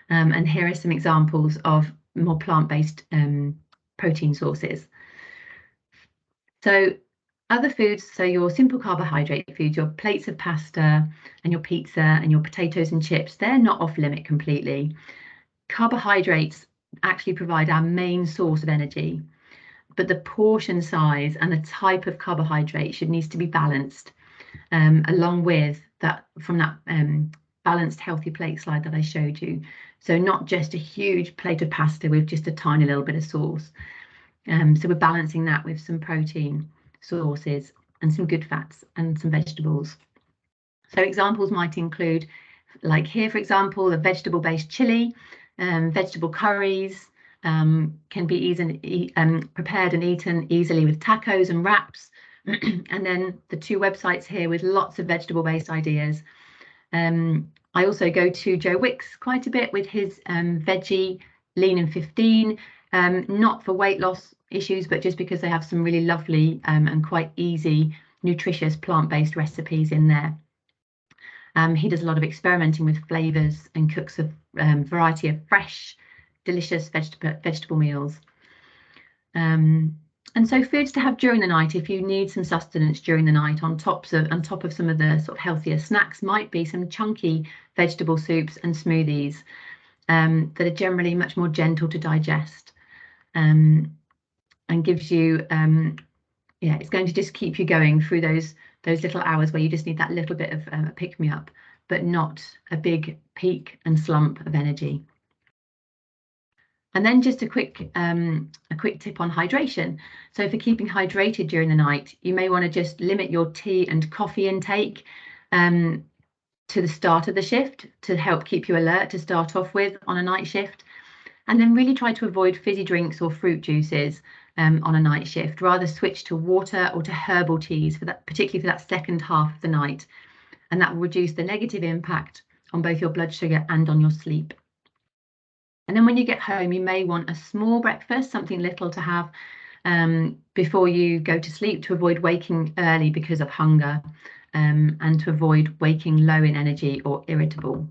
And here are some examples of more plant-based protein sources. So other foods, so your simple carbohydrate foods, your plates of pasta and your pizza and your potatoes and chips, they're not off limit completely. Carbohydrates actually provide our main source of energy, but the portion size and the type of carbohydrate should need to be balanced, along with that from that balanced healthy plate slide that I showed you. So not just a huge plate of pasta with just a tiny little bit of sauce. So we're balancing that with some protein sources and some good fats and some vegetables. So examples might include, like here, for example, a vegetable-based chili, vegetable curries can be easily prepared and eaten easily with tacos and wraps. And then the two websites here with lots of vegetable-based ideas. I also go to Joe Wicks quite a bit with his veggie lean and 15, not for weight loss issues, but just because they have some really lovely and quite easy, nutritious plant-based recipes in there. He does a lot of experimenting with flavors and cooks a variety of fresh, delicious vegetable meals. And so foods to have during the night, if you need some sustenance during the night, on top of some of the sort of healthier snacks, might be some chunky vegetable soups and smoothies that are generally much more gentle to digest, and gives you, it's going to just keep you going through those little hours where you just need that little bit of pick-me-up, but not a big peak and slump of energy. And then just a quick tip on hydration. So for keeping hydrated during the night, you may want to just limit your tea and coffee intake to the start of the shift to help keep you alert to start off with on a night shift. And then really try to avoid fizzy drinks or fruit juices on a night shift. Rather switch to water or to herbal teas, for that, particularly for that second half of the night. And that will reduce the negative impact on both your blood sugar and on your sleep. And then when you get home, you may want a small breakfast, something little to have before you go to sleep, to avoid waking early because of hunger, and to avoid waking low in energy or irritable.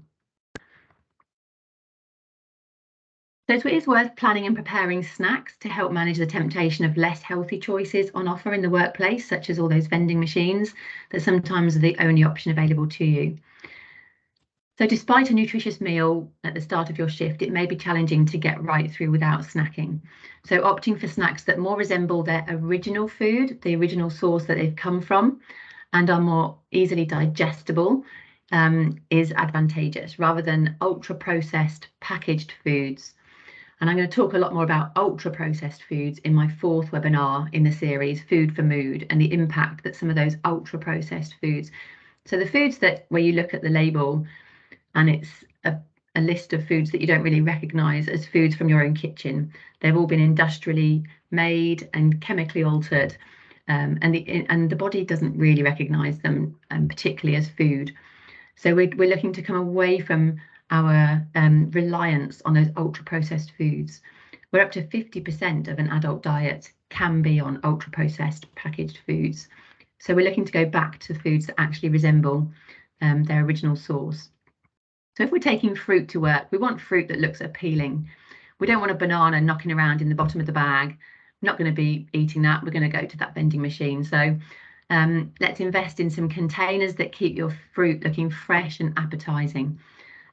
So it is worth planning and preparing snacks to help manage the temptation of less healthy choices on offer in the workplace, such as all those vending machines that sometimes are the only option available to you. So despite a nutritious meal at the start of your shift, it may be challenging to get right through without snacking. So opting for snacks that more resemble their original food, the original source that they've come from, and are more easily digestible is advantageous, rather than ultra-processed packaged foods. And I'm going to talk a lot more about ultra-processed foods in my 4th webinar in the series, Food for Mood, and the impact that some of those ultra-processed foods. So the foods where you look at the label, and it's a list of foods that you don't really recognise as foods from your own kitchen. They've all been industrially made and chemically altered, and the body doesn't really recognise them, particularly as food. So we're looking to come away from our reliance on those ultra-processed foods, where up to 50% of an adult diet can be on ultra-processed packaged foods. So we're looking to go back to foods that actually resemble their original source. So if we're taking fruit to work, we want fruit that looks appealing. We don't want a banana knocking around in the bottom of the bag. We're not going to be eating that. We're going to go to that vending machine. So let's invest in some containers that keep your fruit looking fresh and appetizing.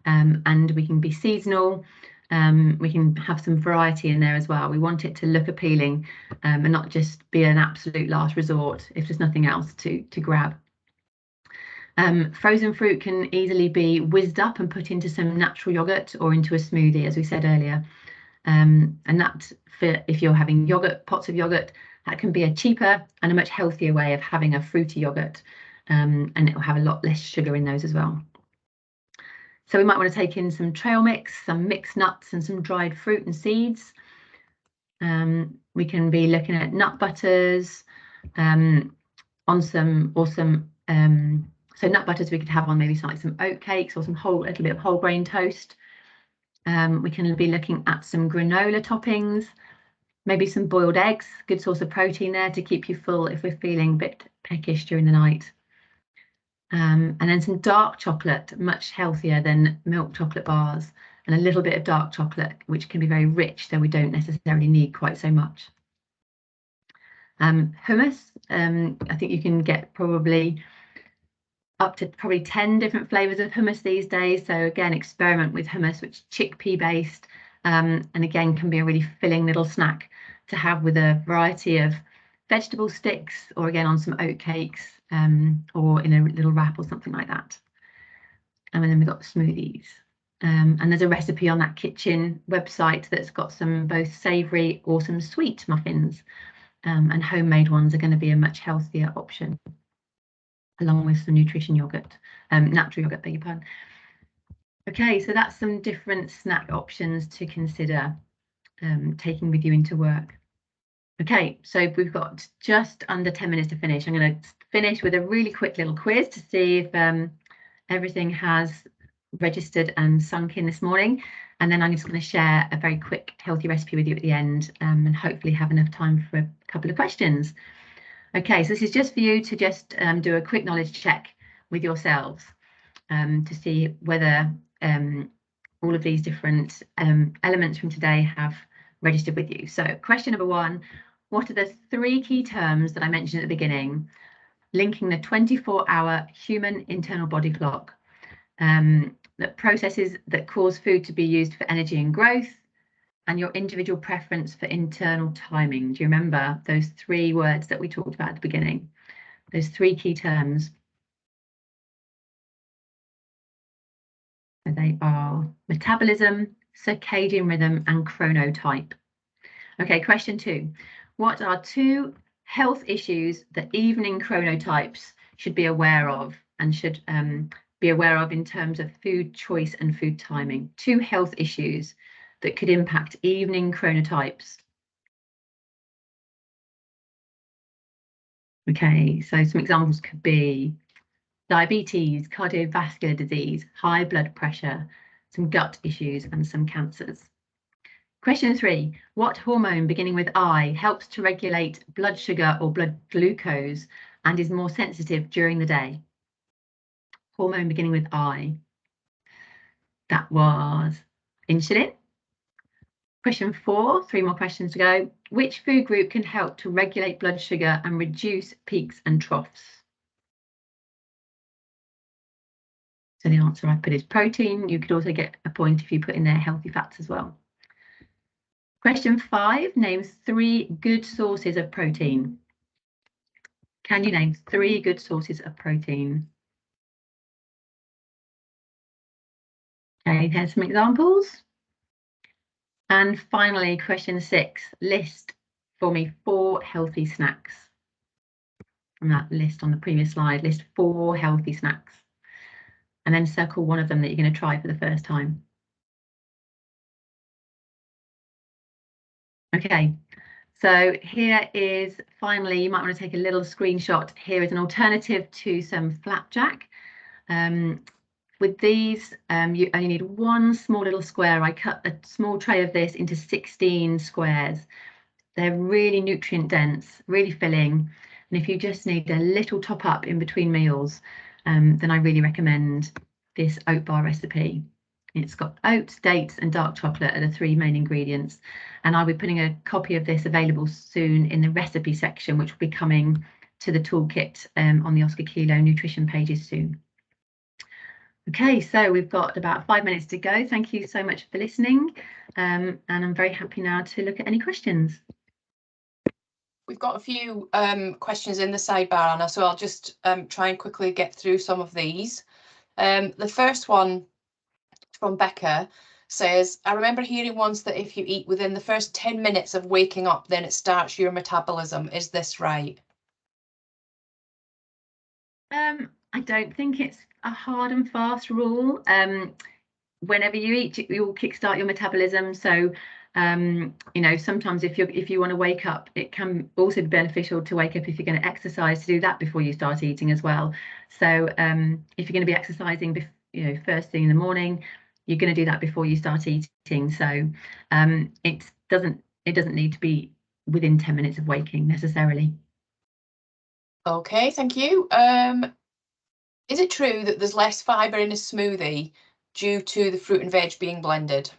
And we can be seasonal. We can have some variety in there as well. We want it to look appealing and not just be an absolute last resort if there's nothing else to grab. Frozen fruit can easily be whizzed up and put into some natural yogurt or into a smoothie, as we said earlier. And that, if you're having yogurt, pots of yogurt, that can be a cheaper and a much healthier way of having a fruity yogurt, and it will have a lot less sugar in those as well. So we might want to take in some trail mix, some mixed nuts and some dried fruit and seeds. We can be looking at nut butters so nut butters we could have on maybe some oat cakes or a little bit of whole grain toast. We can be looking at some granola toppings, maybe some boiled eggs, good source of protein there to keep you full if we're feeling a bit peckish during the night. And then some dark chocolate, much healthier than milk chocolate bars, and a little bit of dark chocolate, which can be very rich, so we don't necessarily need quite so much. Hummus, I think you can get probably up to 10 different flavors of hummus these days. So again, experiment with hummus, which is chickpea based, and again can be a really filling little snack to have with a variety of vegetable sticks, or again on some oat cakes, or in a little wrap or something like that. And then we've got the smoothies. And there's a recipe on that kitchen website that's got some both savoury or some sweet muffins, and homemade ones are going to be a much healthier option, along with some nutrition yogurt, natural yogurt, beg your pardon. Okay, so that's some different snack options to consider taking with you into work. Okay, so we've got just under 10 minutes to finish. I'm going to finish with a really quick little quiz to see if everything has registered and sunk in this morning. And then I'm just going to share a very quick healthy recipe with you at the end, and hopefully have enough time for a couple of questions. Okay, so this is just for you to just do a quick knowledge check with yourselves to see whether all of these different elements from today have registered with you. So question number 1, what are the 3 key terms that I mentioned at the beginning, linking the 24-hour human internal body clock, the processes that cause food to be used for energy and growth, and your individual preference for internal timing? Do you remember those 3 words that we talked about at the beginning? Those 3 key terms. They are metabolism, circadian rhythm, and chronotype. Okay, question 2. What are 2 health issues that evening chronotypes should be aware of, and should be aware of in terms of food choice and food timing? 2 health issues that could impact evening chronotypes. Okay, so some examples could be diabetes, cardiovascular disease, high blood pressure, some gut issues, and some cancers. Question 3, what hormone beginning with I helps to regulate blood sugar or blood glucose and is more sensitive during the day? Hormone beginning with I. That was insulin. Question 4, 3 more questions to go. Which food group can help to regulate blood sugar and reduce peaks and troughs? So the answer I put is protein. You could also get a point if you put in there healthy fats as well. Question 5, name 3 good sources of protein. Can you name 3 good sources of protein? Okay, here's some examples. And finally, question 6, list for me 4 healthy snacks. From that list on the previous slide, list 4 healthy snacks. And then circle one of them that you're going to try for the first time. Okay, so here is finally, you might want to take a little screenshot. Here is an alternative to some flapjack. With these, you only need 1 small little square. I cut a small tray of this into 16 squares. They're really nutrient dense, really filling. And if you just need a little top up in between meals, then I really recommend this oat bar recipe. It's got oats, dates, and dark chocolate are the 3 main ingredients. And I'll be putting a copy of this available soon in the recipe section, which will be coming to the toolkit on the Oscar Kilo nutrition pages soon. Okay, so we've got about 5 minutes to go. Thank you so much for listening. And I'm very happy now to look at any questions. We've got a few questions in the sidebar, Anna, so I'll just try and quickly get through some of these. The first one from Becca says, I remember hearing once that if you eat within the first 10 minutes of waking up, then it starts your metabolism. Is this right? I don't think it's a hard and fast rule. Whenever you eat, it will kickstart your metabolism. So, you know, sometimes if you want to wake up, it can also be beneficial to wake up if you're going to exercise, to do that before you start eating as well. So, if you're going to be exercising, you know, first thing in the morning, you're going to do that before you start eating. So, it doesn't need to be within 10 minutes of waking necessarily. Okay, thank you. Is it true that there's less fibre in a smoothie due to the fruit and veg being blended?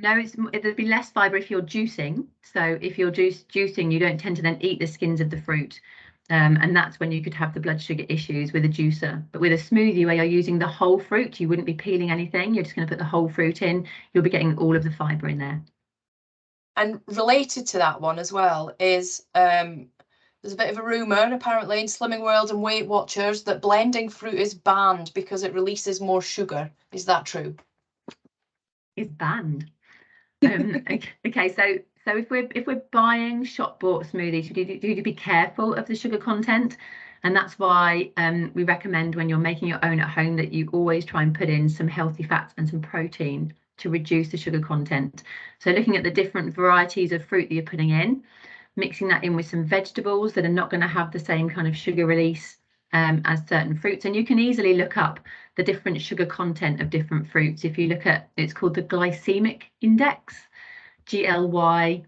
No, there'd be less fibre if you're juicing. So if you're juicing, you don't tend to then eat the skins of the fruit. And that's when you could have the blood sugar issues with a juicer. But with a smoothie where you're using the whole fruit, you wouldn't be peeling anything. You're just going to put the whole fruit in. You'll be getting all of the fibre in there. And related to that one as well is there's a bit of a rumour apparently in Slimming World and Weight Watchers that blending fruit is banned because it releases more sugar. Is that true? It's banned. Okay, so if we're buying shop bought smoothies, you need to be careful of the sugar content, and that's why we recommend when you're making your own at home that you always try and put in some healthy fats and some protein to reduce the sugar content. So looking at the different varieties of fruit that you're putting in, mixing that in with some vegetables that are not going to have the same kind of sugar release as certain fruits. And you can easily look up the different sugar content of different fruits. If you look at, it's called the glycemic index, GLYCAEMIC,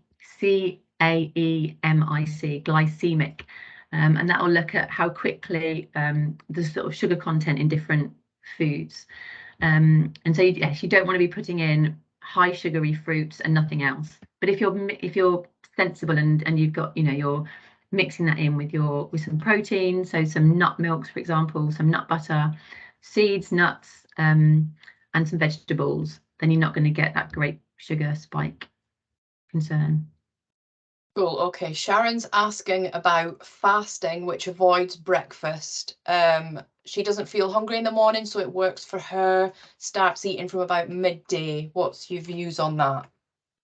glycemic. And that will look at how quickly the sort of sugar content in different foods. And so yes, you don't want to be putting in high sugary fruits and nothing else. But if you're sensible and you've got, you're mixing that in with some protein, so some nut milks, for example, some nut butter, seeds, nuts, and some vegetables, then you're not going to get that great sugar spike concern. Cool. Okay. Sharon's asking about fasting, which avoids breakfast. She doesn't feel hungry in the morning, so it works for her. Starts eating from about midday. What's your views on that?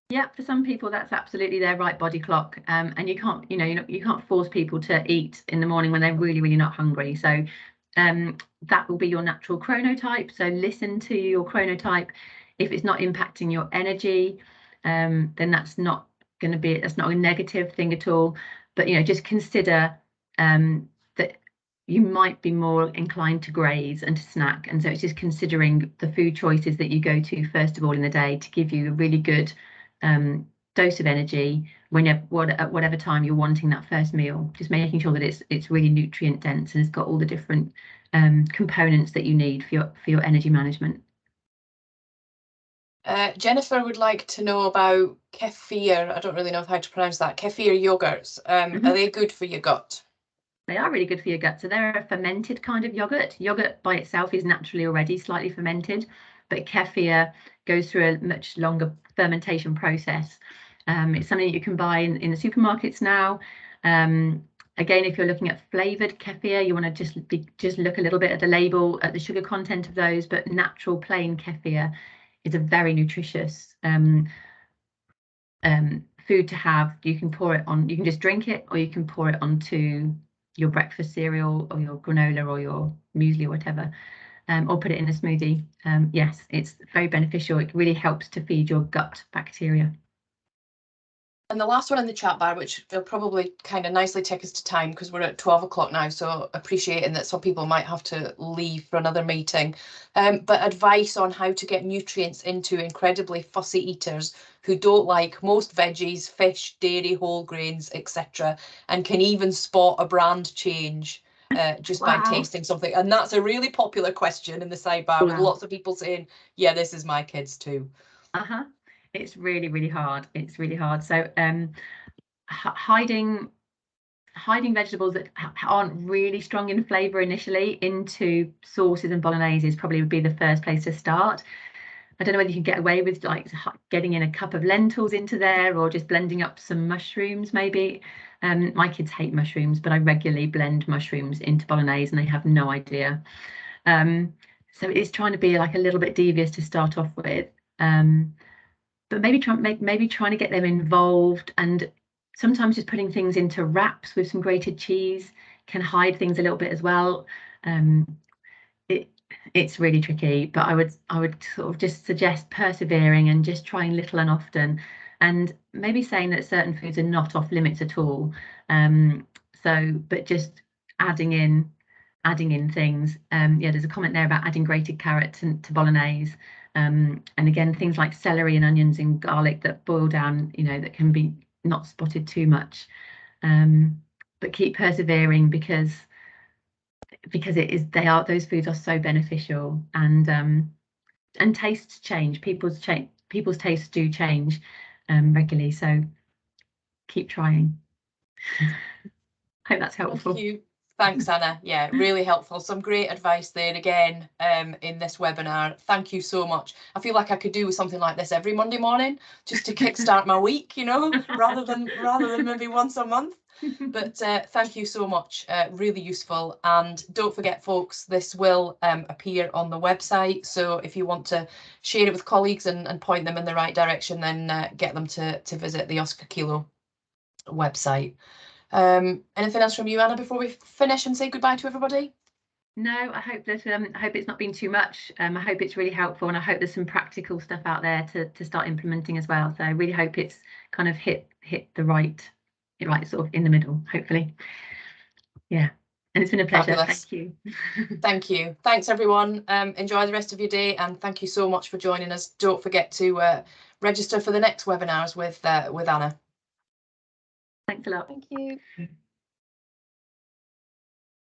Yeah, for some people that's absolutely their right body clock, and you can't, you can't force people to eat in the morning when they're really, really not hungry. So that will be your natural chronotype. So listen to your chronotype. If it's not impacting your energy, then that's not a negative thing at all. But just consider that you might be more inclined to graze and to snack, and so it's just considering the food choices that you go to first of all in the day to give you a really good dose of energy at whatever time you're wanting that first meal. Just making sure that it's really nutrient dense and it's got all the different components that you need for your energy management. Jennifer would like to know about kefir. I don't really know how to pronounce that. Kefir yogurts. Are they good for your gut? They are really good for your gut. So they're a fermented kind of yogurt. Yogurt by itself is naturally already slightly fermented, but kefir goes through a much longer fermentation process. It's something you can buy in the supermarkets now. Again, if you're looking at flavored kefir, you want to just look a little bit at the label, at the sugar content of those, but natural plain kefir is a very nutritious food to have. You can pour it on, you can just drink it, or you can pour it onto your breakfast cereal or your granola or your muesli or whatever, or put it in a smoothie. Yes, it's very beneficial. It really helps to feed your gut bacteria. And the last one in the chat bar, which will probably kind of nicely take us to time because we're at 12 o'clock now, so appreciating that some people might have to leave for another meeting. But advice on how to get nutrients into incredibly fussy eaters who don't like most veggies, fish, dairy, whole grains, etc., and can even spot a brand change just by tasting something. And that's a really popular question in the sidebar with lots of people saying, yeah, this is my kids too. It's really, really hard. It's really hard. So hiding vegetables that aren't really strong in flavour initially into sauces and bolognese probably would be the first place to start. I don't know whether you can get away with like getting in a cup of lentils into there or just blending up some mushrooms maybe. My kids hate mushrooms, but I regularly blend mushrooms into bolognese and they have no idea. So it's trying to be like a little bit devious to start off with. But maybe trying to get them involved, and sometimes just putting things into wraps with some grated cheese can hide things a little bit as well. It's really tricky, but I would sort of just suggest persevering and just trying little and often, and maybe saying that certain foods are not off limits at all. But just adding in things. Yeah, there's a comment there about adding grated carrots to bolognese. And again, things like celery and onions and garlic that boil down, that can be not spotted too much. But keep persevering because because those foods are so beneficial, and tastes change. People's tastes do change regularly, so keep trying. Hope that's helpful. Thank you. Thanks, Anna. Yeah, really helpful. Some great advice there again in this webinar. Thank you so much. I feel like I could do with something like this every Monday morning just to kickstart my week, you know, rather than maybe once a month. But thank you so much. Really useful. And don't forget, folks, this will appear on the website. So if you want to share it with colleagues and point them in the right direction, then get them to visit the Oscar Kilo website. Anything else from you, Anna, before we finish and say goodbye to everybody? No, I hope that I hope it's not been too much. I hope it's really helpful, and I hope there's some practical stuff out there to start implementing as well. So I really hope it's kind of hit the right sort of in the middle, hopefully. Yeah, and it's been a pleasure. Fabulous. Thank you. Thank you. Thanks, everyone. Enjoy the rest of your day, and thank you so much for joining us. Don't forget to register for the next webinars with Anna. Thanks a lot. Thank you.